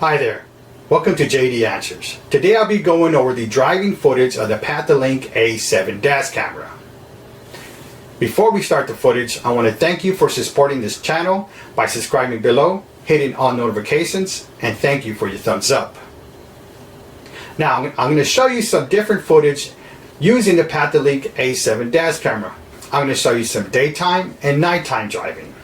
Hi there, welcome to JD Answers. Today I'll be going over the driving footage of the Pathinglek A7 dash camera. Before we start the footage, I want to thank you for supporting this channel by subscribing below, hitting all notifications, and thank you for your thumbs up. Now I'm going to show you some different footage using the Pathinglek A7 dash camera. I'm going to show you some daytime and nighttime driving.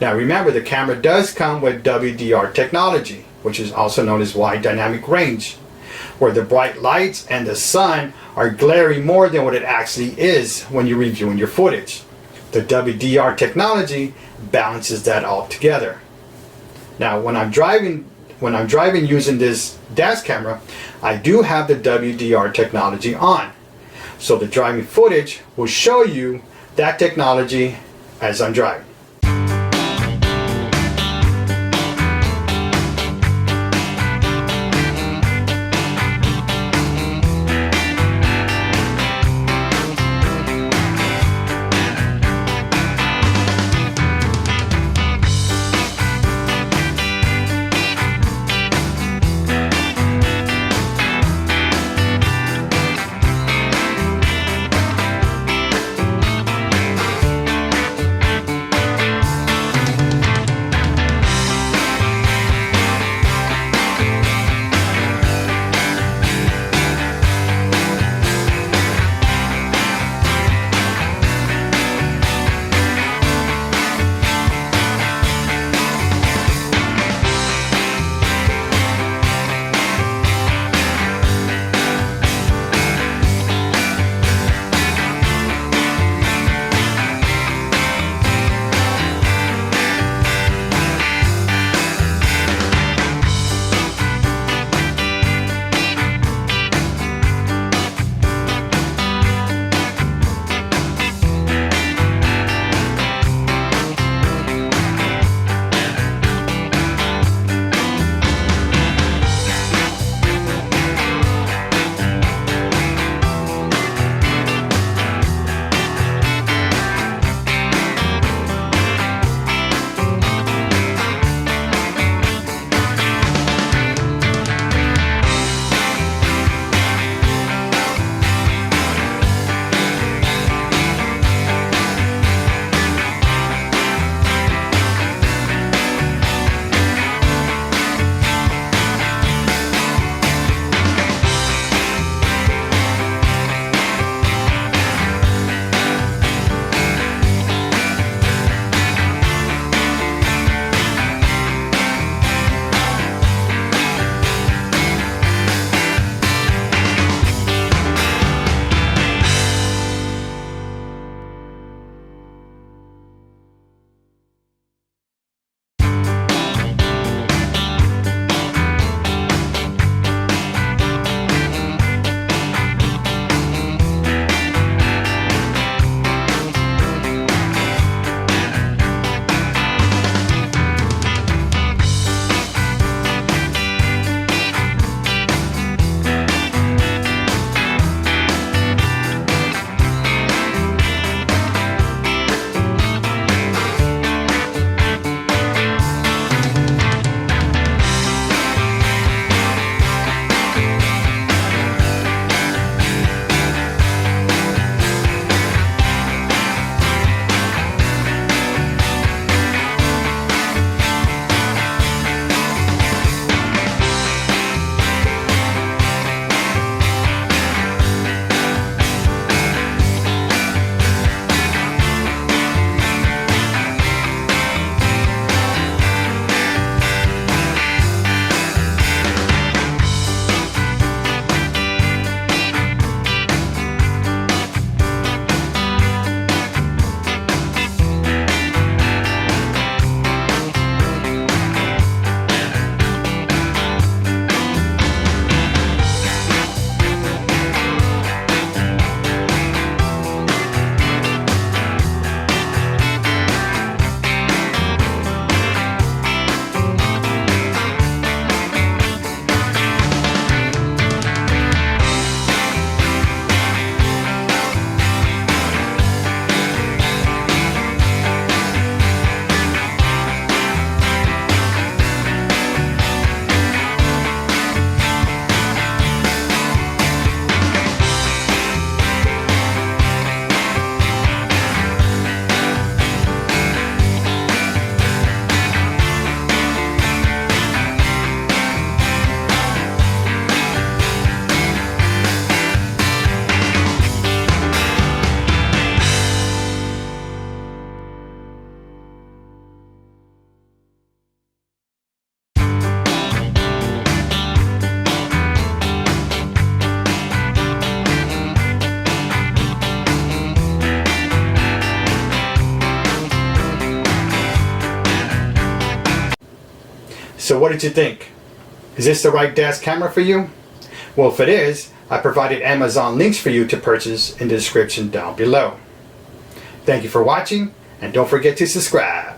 Now remember, the camera does come with WDR technology, which is also known as wide dynamic range, where the bright lights and the sun are glaring more than what it actually is when you're reviewing your footage. The WDR technology balances that all together. Now when I'm driving using this dash camera, I do have the WDR technology on. So the driving footage will show you that technology as I'm driving. So what did you think? Is this the right dash camera for you? Well, if it is, I provided Amazon links for you to purchase in the description down below. Thank you for watching, and don't forget to subscribe.